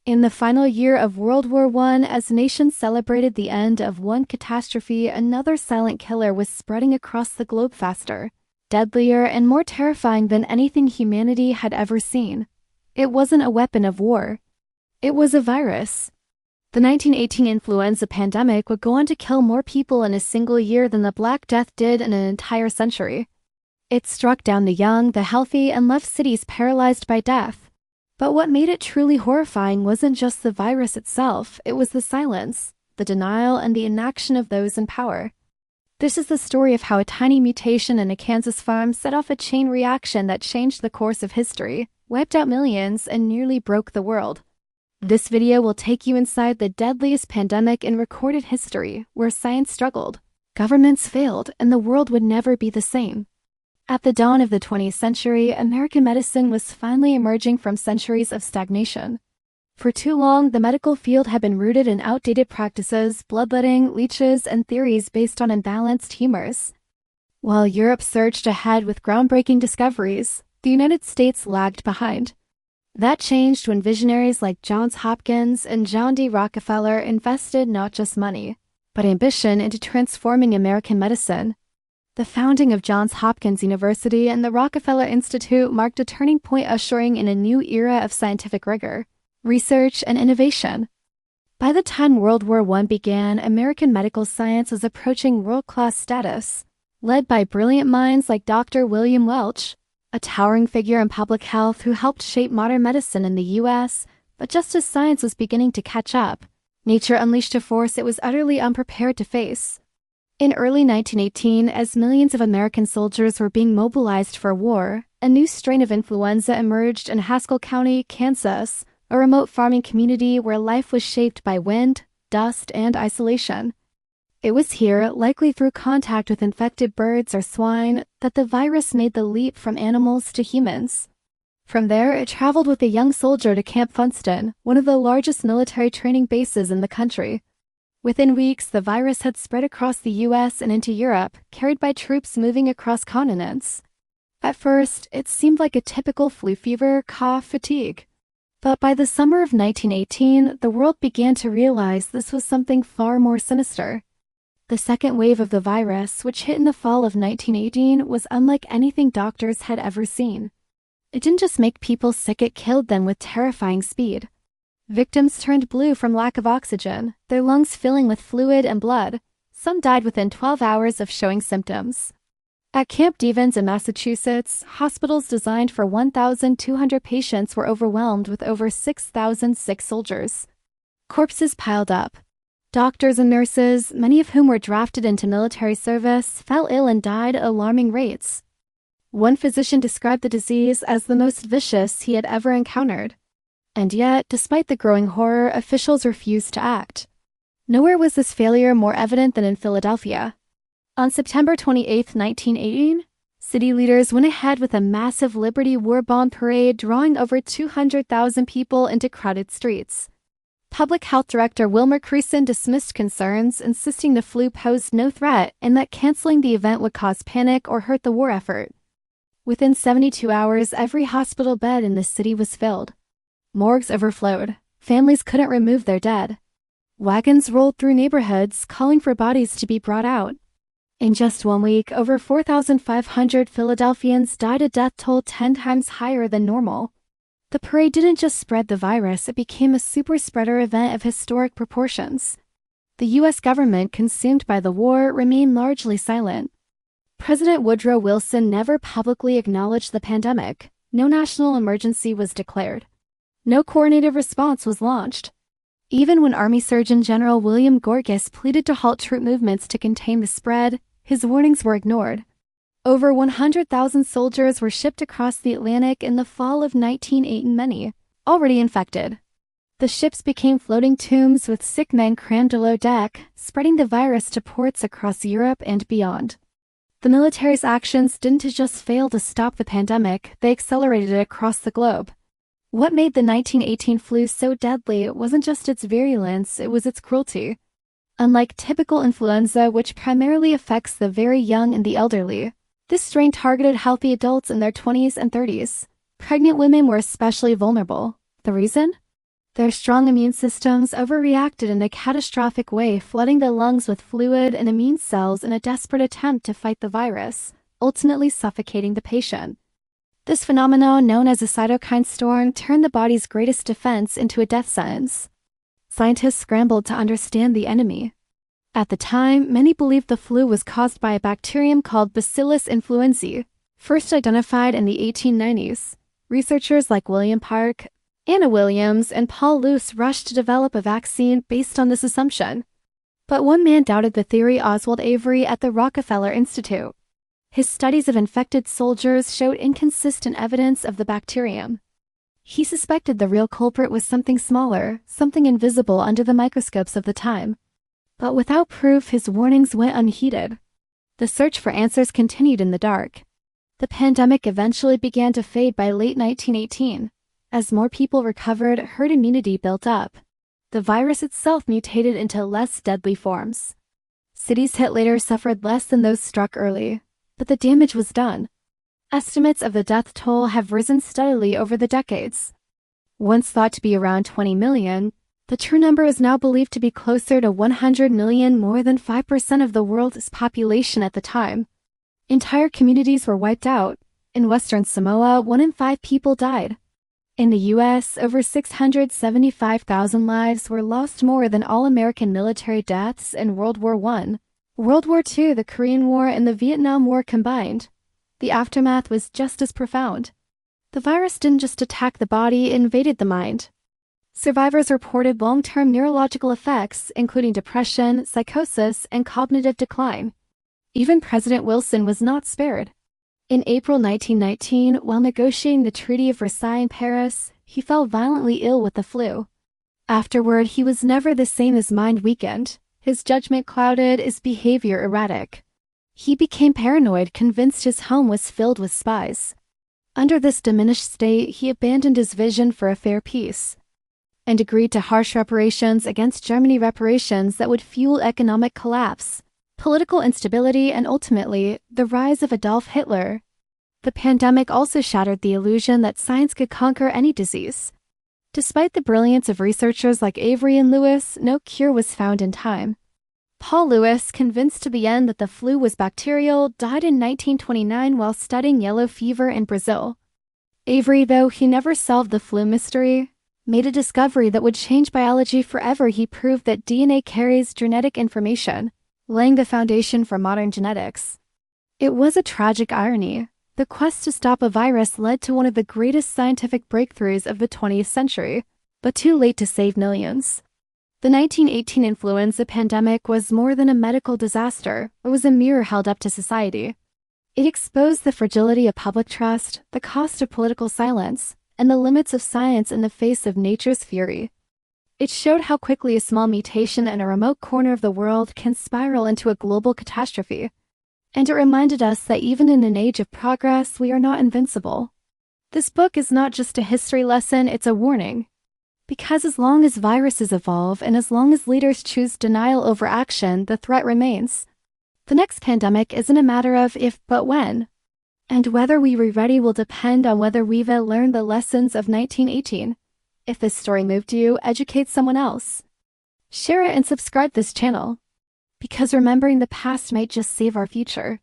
In the final year of World War I, as nations celebrated the end of one catastrophe, another silent killer was spreading across the globe faster, deadlier, and more terrifying than anything humanity had ever seen. It wasn't a weapon of war. It was a virus. The 1918 influenza pandemic would go on to kill more people in a single year than the Black Death did in an entire century. It struck down the young, the healthy, and left cities paralyzed by death. But what made it truly horrifying wasn't just the virus itself, it was the silence, the denial, and the inaction of those in power. This is the story of how a tiny mutation in a Kansas farm set off a chain reaction that changed the course of history, wiped out millions, and nearly broke the world. This video will take you inside the deadliest pandemic in recorded history, where science struggled, governments failed, and the world would never be the same. At the dawn of the 20th century, American medicine was finally emerging from centuries of stagnation. For too long, the medical field had been rooted in outdated practices, bloodletting, leeches, and theories based on imbalanced humors. While Europe surged ahead with groundbreaking discoveries, the United States lagged behind. That changed when visionaries like Johns Hopkins and John D. Rockefeller invested not just money, but ambition into transforming American medicine. The founding of Johns Hopkins University and the Rockefeller Institute marked a turning point, ushering in a new era of scientific rigor, research, and innovation. By the time World War I began, American medical science was approaching world-class status, led by brilliant minds like Dr. William Welch, a towering figure in public health who helped shape modern medicine in the U.S., but just as science was beginning to catch up, nature unleashed a force it was utterly unprepared to face. In early 1918, as millions of American soldiers were being mobilized for war, a new strain of influenza emerged in Haskell County, Kansas, a remote farming community where life was shaped by wind, dust, and isolation. It was here, likely through contact with infected birds or swine, that the virus made the leap from animals to humans. From there, it traveled with a young soldier to Camp Funston, one of the largest military training bases in the country. Within weeks, the virus had spread across the U.S. and into Europe, carried by troops moving across continents. At first, it seemed like a typical flu fever, cough, fatigue. But by the summer of 1918, the world began to realize this was something far more sinister. The second wave of the virus, which hit in the fall of 1918, was unlike anything doctors had ever seen. It didn't just make people sick, it killed them with terrifying speed. Victims turned blue from lack of oxygen, their lungs filling with fluid and blood. Some died within 12 hours of showing symptoms. At Camp Devens in Massachusetts, hospitals designed for 1,200 patients were overwhelmed with over 6,000 sick soldiers. Corpses piled up. Doctors and nurses, many of whom were drafted into military service, fell ill and died at alarming rates. One physician described the disease as the most vicious he had ever encountered. And yet, despite the growing horror, officials refused to act. Nowhere was this failure more evident than in Philadelphia. On September 28, 1918, city leaders went ahead with a massive Liberty War Bond parade, drawing over 200,000 people into crowded streets. Public Health Director Wilmer Creason dismissed concerns, insisting the flu posed no threat and that canceling the event would cause panic or hurt the war effort. Within 72 hours, every hospital bed in the city was filled. Morgues overflowed. Families couldn't remove their dead. Wagons rolled through neighborhoods, calling for bodies to be brought out. In just 1 week, over 4,500 Philadelphians died, a death toll 10 times higher than normal. The parade didn't just spread the virus, it became a super-spreader event of historic proportions. The U.S. government, consumed by the war, remained largely silent. President Woodrow Wilson never publicly acknowledged the pandemic. No national emergency was declared. No coordinated response was launched. Even when Army Surgeon General William Gorgas pleaded to halt troop movements to contain the spread, his warnings were ignored. Over 100,000 soldiers were shipped across the Atlantic in the fall of 1918, many already infected. The ships became floating tombs with sick men crammed below deck, spreading the virus to ports across Europe and beyond. The military's actions didn't just fail to stop the pandemic, they accelerated it across the globe. What made the 1918 flu so deadly wasn't just its virulence, it was its cruelty. Unlike typical influenza, which primarily affects the very young and the elderly, this strain targeted healthy adults in their 20s and 30s. Pregnant women were especially vulnerable. The reason? Their strong immune systems overreacted in a catastrophic way, flooding the lungs with fluid and immune cells in a desperate attempt to fight the virus, ultimately suffocating the patient. This phenomenon, known as a cytokine storm, turned the body's greatest defense into a death sentence. Scientists scrambled to understand the enemy. At the time, many believed the flu was caused by a bacterium called Bacillus influenzae, first identified in the 1890s. Researchers like William Park, Anna Williams, and Paul Luce rushed to develop a vaccine based on this assumption. But one man doubted the theory: Oswald Avery at the Rockefeller Institute. His studies of infected soldiers showed inconsistent evidence of the bacterium. He suspected the real culprit was something smaller, something invisible under the microscopes of the time. But without proof, his warnings went unheeded. The search for answers continued in the dark. The pandemic eventually began to fade by late 1918. As more people recovered, herd immunity built up. The virus itself mutated into less deadly forms. Cities hit later suffered less than those struck early, but the damage was done. Estimates of the death toll have risen steadily over the decades. Once thought to be around 20 million, the true number is now believed to be closer to 100 million, more than 5% of the world's population at the time. Entire communities were wiped out. In Western Samoa, 1 in 5 people died. In the U.S., over 675,000 lives were lost, more than all American military deaths in World War I, World War II, the Korean War, and the Vietnam War combined. The aftermath was just as profound. The virus didn't just attack the body, it invaded the mind. Survivors reported long-term neurological effects, including depression, psychosis, and cognitive decline. Even President Wilson was not spared. In April 1919, while negotiating the Treaty of Versailles in Paris, he fell violently ill with the flu. Afterward, he was never the same. His mind weakened, his judgment clouded, his behavior erratic. He became paranoid, convinced his home was filled with spies. Under this diminished state, he abandoned his vision for a fair peace and agreed to harsh reparations against Germany, reparations that would fuel economic collapse, political instability, and ultimately, the rise of Adolf Hitler. The pandemic also shattered the illusion that science could conquer any disease. Despite the brilliance of researchers like Avery and Lewis, no cure was found in time. Paul Lewis, convinced to the end that the flu was bacterial, died in 1929 while studying yellow fever in Brazil. Avery, though he never solved the flu mystery, made a discovery that would change biology forever. He proved that DNA carries genetic information, laying the foundation for modern genetics. It was a tragic irony. The quest to stop a virus led to one of the greatest scientific breakthroughs of the 20th century, but too late to save millions. The 1918 influenza pandemic was more than a medical disaster. It was a mirror held up to society. It exposed the fragility of public trust, the cost of political silence, and the limits of science in the face of nature's fury. It showed how quickly a small mutation in a remote corner of the world can spiral into a global catastrophe. And it reminded us that even in an age of progress, we are not invincible. This book is not just a history lesson, it's a warning. Because as long as viruses evolve and as long as leaders choose denial over action, the threat remains. The next pandemic isn't a matter of if, but when. And whether we are ready will depend on whether we've learned the lessons of 1918. If this story moved you, educate someone else. Share it and subscribe this channel. Because remembering the past might just save our future.